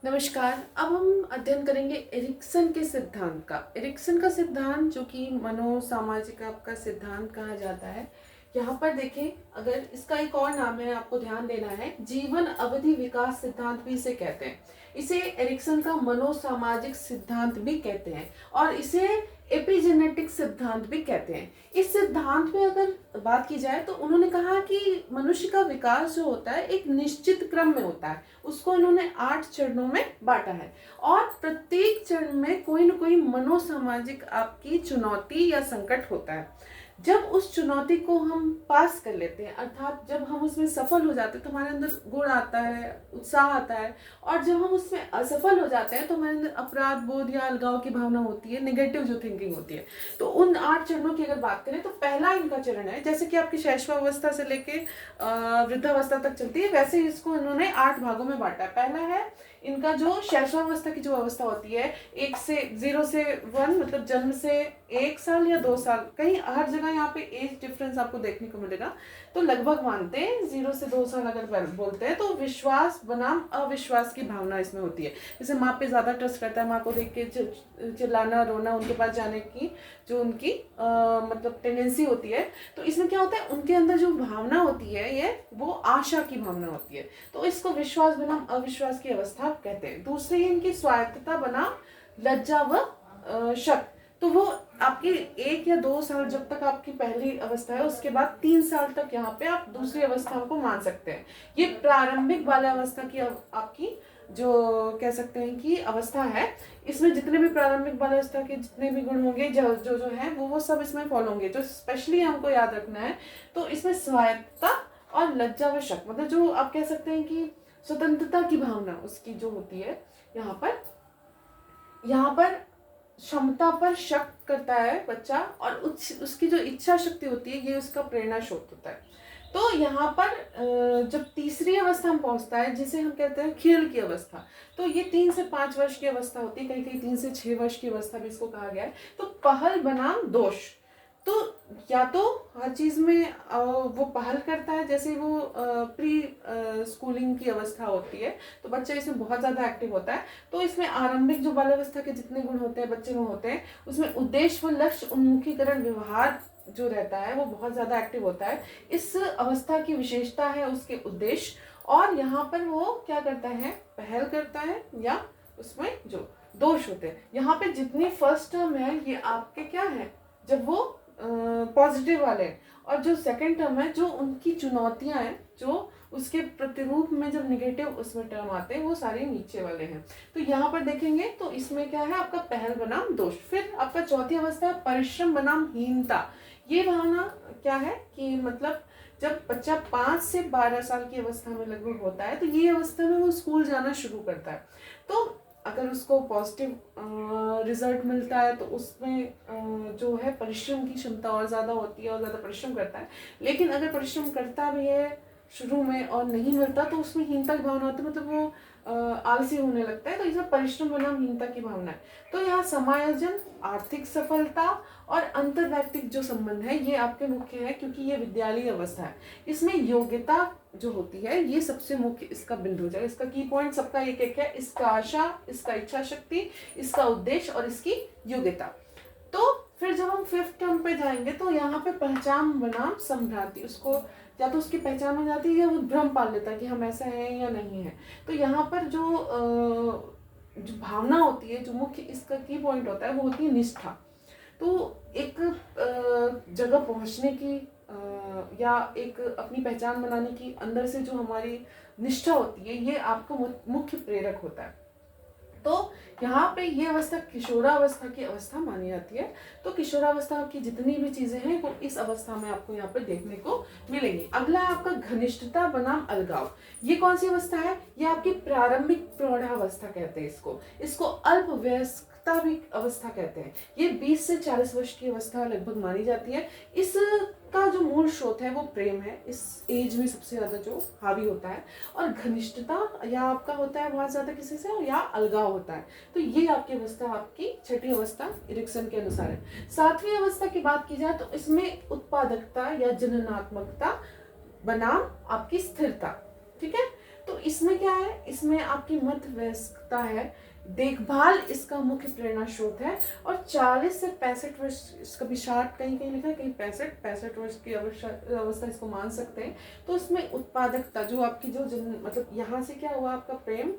नमस्कार। अब हम अध्ययन करेंगे एरिक्सन के सिद्धांत का। एरिक्सन का सिद्धांत जो कि मनोसामाजिक आपका सिद्धांत कहा जाता है। यहाँ पर देखें, अगर इसका एक और नाम है, आपको ध्यान देना है, जीवन अवधि विकास सिद्धांत भी इसे कहते हैं। इसे एरिक्सन का मनोसामाजिक सिद्धांत भी कहते हैं और इसे एपिजेनेटिक सिद्धांत भी कहते हैं। इस सिद्धांत में अगर बात की जाए तो उन्होंने कहा कि मनुष्य का विकास जो होता है एक निश्चित क्रम में होता है। उसको इन्होंने 8 चरणों में बांटा है और प्रत्येक चरण में कोई न कोई मनोसामाजिक आपकी चुनौती या संकट होता है। जब उस चुनौती को हम पास कर लेते हैं, अर्थात जब हम उसमें सफल हो जाते हैं तो हमारे अंदर गुण आता है, उत्साह आता है। और जब हम उसमें असफल हो जाते हैं तो हमारे अंदर अपराध बोध या अलगाव की भावना होती है, नेगेटिव जो थिंकिंग होती है। तो उन 8 चरणों की अगर बात करें तो पहला इनका चरण है, जैसे कि आपकी शैशवावस्था से लेके वृद्धावस्था तक चलती है, वैसे ही इसको इन्होंने 8 भागों में बांटा है। पहला है इनका जो शैशवावस्था की जो अवस्था होती है, 0 से 1, मतलब जन्म से 1 साल या 2 साल, कहीं हर जगह यहाँ पे एज डिफरेंस आपको देखने को मिलेगा। तो लगभग मानते हैं 0 से 2 साल अगर बोलते हैं तो विश्वास बनाम अविश्वास की भावना इसमें होती है। जैसे माँ पे ज़्यादा ट्रस्ट करता है, माँ को देख के चिल्लाना रोना, उनके पास जाने की जो उनकी मतलब टेंडेंसी होती है। तो इसमें क्या होता है, उनके अंदर जो भावना होती है ये वो आशा की भावना होती है। तो इसको विश्वास बनाम अविश्वास की अवस्था कहते हैं। दूसरी है इनकी स्वायत्तता बनाम लज्जा व शक। तो वो आपकी 1 या 2 साल जब तक आपकी पहली अवस्था है, उसके बाद 3 साल तक यहाँ पे आप दूसरी अवस्था को मान सकते हैं। ये प्रारंभिक बाल्यावस्था की आपकी जो कह सकते हैं कि अवस्था है। इसमें जितने भी प्रारंभिक बाल्यावस्था के जितने भी गुण होंगे जो जो जो है वो सब इसमें फॉलो होंगे, जो स्पेशली हमको याद रखना है। तो इसमें स्वायत्तता और लज्जा व शक, मतलब जो आप कह सकते हैं कि स्वतंत्रता की भावना उसकी जो होती है, यहाँ पर क्षमता पर शक करता है बच्चा, और उसकी जो इच्छा शक्ति होती है ये उसका प्रेरणा स्रोत होता है। तो यहाँ पर जब तीसरी अवस्था में पहुंचता है, जिसे हम कहते हैं खेल की अवस्था, तो ये 3 से 5 वर्ष की अवस्था होती है, कहीं कहीं 3 से 6 वर्ष की अवस्था भी इसको कहा गया है। तो पहल बनाम दोष, तो या तो हर चीज में वो पहल करता है, जैसे वो प्री स्कूलिंग की अवस्था होती है तो बच्चा इसमें बहुत ज्यादा एक्टिव होता है। तो इसमें आरंभिक जो बाल्यावस्था के जितने गुण होते हैं बच्चे में होते हैं, उसमें उद्देश्य व लक्ष्य उन्मुखीकरण व्यवहार जो रहता है वो बहुत ज्यादा एक्टिव होता है। इस अवस्था की विशेषता है उसके उद्देश्य, और यहाँ पर वो क्या करता है, पहल करता है, या उसमें जो दोष होते हैं, यहाँ पे जितनी फर्स्ट टर्म है ये आपके क्या है, जब वो पॉजिटिव वाले, और जो सेकंड टर्म है जो उनकी चुनौतियां हैं, जो उसके प्रतिरूप में जब निगेटिव उसमें टर्म आते हैं वो सारे नीचे वाले हैं। तो यहाँ पर देखेंगे तो इसमें क्या है आपका पहल बनाम दोष। फिर आपका चौथी अवस्था है परिश्रम बनाम हीनता। ये भावना क्या है कि मतलब जब बच्चा 5 से 12 साल की अवस्था में लगभग होता है तो ये अवस्था में वो स्कूल जाना शुरू करता है। तो अगर उसको पॉजिटिव रिजल्ट मिलता है तो उसमें जो है परिश्रम की क्षमता और ज़्यादा होती है और ज़्यादा परिश्रम करता है। लेकिन अगर परिश्रम करता भी है शुरू में और नहीं मिलता तो उसमें हीनता की भावना होती है, मतलब वो आलसी होने लगता है। तो इसमें परिश्रम बनाम हीनता की भावना है। तो यहाँ समायोजन, आर्थिक सफलता और अंतर्वैयक्तिक जो संबंध है ये आपके मुख्य है, क्योंकि ये विद्यालय अवस्था है। इसमें योग्यता जो होती है ये सबसे मुख्य इसका बिंदु हो जाएगा। इसका की पॉइंट सबका एक एक है, इसका आशा, इसका इच्छा शक्ति, इसका उद्देश्य और इसकी योग्यता। तो फिर जब हम 5th टर्म पे जाएंगे तो यहाँ पे पहचान बनाम संभ्रांति, उसको या तो उसकी पहचान हो जाती है या वो भ्रम पाल लेता है कि हम ऐसा है या नहीं है। तो यहाँ पर जो भावना होती है, जो मुख्य इसका की पॉइंट होता है वो होती है निष्ठा। तो एक जगह पहुंचने की या एक अपनी पहचान बनाने की अंदर से जो हमारी निष्ठा होती है ये आपका मुख्य प्रेरक होता है। तो यहाँ पे ये अवस्था किशोरावस्था की अवस्था मानी जाती है। तो किशोरावस्था की जितनी भी चीजें हैं वो इस अवस्था में आपको यहाँ पे देखने को मिलेंगी। अगला है आपका घनिष्ठता बनाम अलगाव। ये कौन सी अवस्था है, ये आपकी प्रारंभिक प्रौढ़ावस्था कहते हैं इसको। इसको अल्प वयस्कता भी अवस्था कहते हैं। ये 20 से 40 वर्ष की अवस्था लगभग मानी जाती है। इसका जो मूल स्रोत है वो प्रेम है, इस एज में सबसे ज्यादा जो हावी होता है। और घनिष्ठता या आपका होता है बहुत ज्यादा किसी से, या अलगाव होता है। तो ये आपकी अवस्था, आपकी छठी अवस्था एरिक्सन के अनुसार है। 7वीं अवस्था की बात की जाए तो इसमें उत्पादकता या जननात्मकता बनाम आपकी स्थिरता। ठीक है, तो इसमें क्या है, इसमें आपकी मध्यवयस्कता है, देखभाल इसका मुख्य प्रेरणा स्रोत है। और 40 से 65 वर्ष, इसका भी 60 कहीं कहीं लिखा है, कहीं 65 वर्ष की अवस्था इसको मान सकते हैं। तो इसमें उत्पादकता जो आपकी जो मतलब यहाँ से क्या हुआ, आपका प्रेम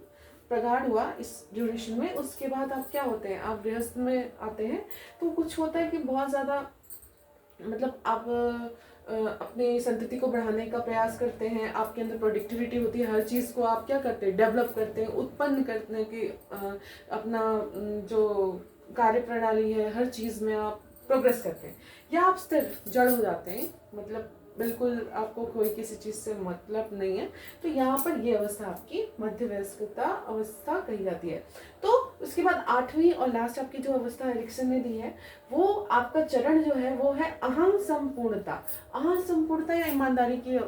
प्रगाढ़ हुआ इस ड्यूरेशन में, उसके बाद आप क्या होते हैं, आप गृहस्थ में आते हैं। तो कुछ होता है कि बहुत ज़्यादा मतलब आप अपनी संतति को बढ़ाने का प्रयास करते हैं, आपके अंदर प्रोडक्टिविटी होती है, हर चीज़ को आप क्या करते हैं, डेवलप करते हैं, उत्पन्न करने की अपना जो कार्य प्रणाली है, हर चीज़ में आप प्रोग्रेस करते हैं। या आप स्थिर जड़ हो जाते हैं, मतलब बिल्कुल आपको कोई किसी चीज़ से मतलब नहीं है। तो यहाँ पर ये अवस्था आपकी मध्यवयस्कता अवस्था कही जाती है। तो उसके बाद 8वीं और लास्ट आपकी जो अवस्था एरिक्सन ने दी है, वो आपका चरण जो है वो है अहम संपूर्णता। अहम संपूर्णता या ईमानदारी की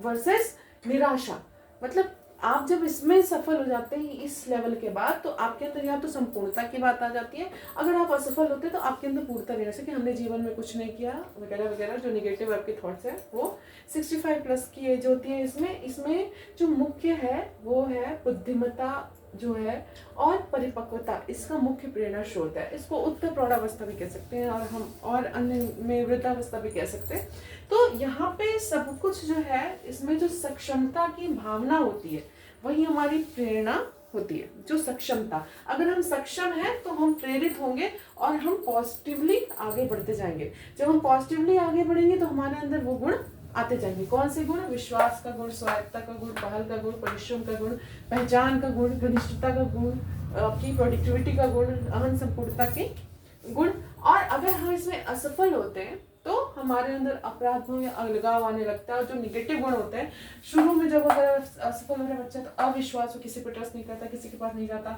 वर्सेस निराशा। मतलब आप जब इसमें सफल हो जाते हैं इस लेवल के बाद, तो आपके अंदर या तो संपूर्णता की बात आ जाती है, अगर आप असफल होते हैं तो आपके अंदर पूर्णता निराशा कि हमने जीवन में कुछ नहीं किया वगैरह वगैरह, जो निगेटिव आपके थॉट्स हैं वो 65 प्लस की एज होती है। इसमें जो मुख्य है वो है बुद्धिमत्ता जो है और परिपक्वता, इसका मुख्य प्रेरणा स्रोत है। इसको उत्तर प्रौढ़ावस्था भी कह सकते हैं और हम और अन्य में वृद्धावस्था भी कह सकते हैं। तो यहाँ पे सब कुछ जो है, इसमें जो सक्षमता की भावना होती है वही हमारी प्रेरणा होती है। जो सक्षमता, अगर हम सक्षम हैं तो हम प्रेरित होंगे और हम पॉजिटिवली आगे बढ़ते जाएंगे। जब हम पॉजिटिवली आगे बढ़ेंगे तो हमारे अंदर वो गुण आते जाएंगे। कौन से गुण? विश्वास का गुण, स्वायत्ता का गुण, पहल का गुण, परिश्रम का गुण, पहचान का गुण, घनिष्ठता का गुण, आपकी प्रोडक्टिविटी का गुण, अहम संपूर्णता के गुण। और अगर हम इसमें असफल होते हैं तो हमारे अंदर अपराध भाव या अलगाव आने लगता है। और जो निगेटिव गुण होते हैं, शुरू में जब अगर असफल हो रहा बच्चा तो अविश्वास, हो किसी पर ट्रस्ट नहीं करता, किसी के पास नहीं जाता,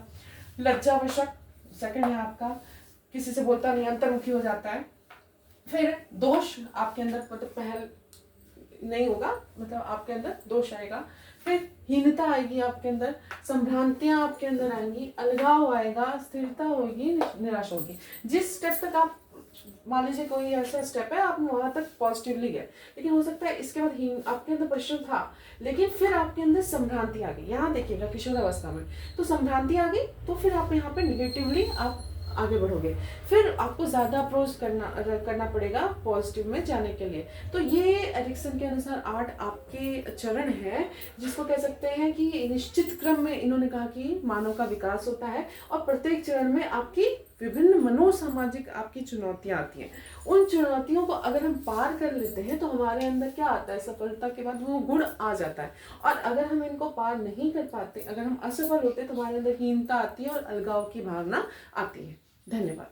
लज्जावशक, सेकंड है आपका, किसी से बोलता नहीं, अंतर्मुखी हो जाता है। फिर दोष आपके अंदर, मतलब पहल नहीं होगा, मतलब आपके अंदर दोष आएगा। फिर हीनता आएगी आपके अंदर, संभ्रांतियां आपके अंदर आएंगी, अलगाव आएगा, स्थिरता होगी, निराशा होगी। जिस स्टेप तक आप, मान लीजिए कोई ऐसा स्टेप है आपने वहां तक पॉजिटिवली गए, लेकिन हो सकता है इसके बाद आपके अंदर परिश्रम था, लेकिन फिर आपके अंदर संभ्रांति आ गई। यहाँ देखिएगा किशोर अवस्था में तो संभ्रांति आ गई, तो फिर आप यहाँ पे निगेटिवली आप आगे बढ़ोगे। फिर आपको ज़्यादा अप्रोच करना पड़ेगा पॉजिटिव में जाने के लिए। तो ये एरिक्सन के अनुसार 8 आपके चरण है, जिसको कह सकते हैं कि निश्चित क्रम में इन्होंने कहा कि मानव का विकास होता है और प्रत्येक चरण में आपकी विभिन्न मनोसामाजिक आपकी चुनौतियां आती हैं। उन चुनौतियों को अगर हम पार कर लेते हैं तो हमारे अंदर क्या आता है, सफलता के बाद वो गुण आ जाता है। और अगर हम इनको पार नहीं कर पाते, अगर हम असफल होते हैं तो हमारे अंदर हीनता आती है और अलगाव की भावना आती है। धन्यवाद।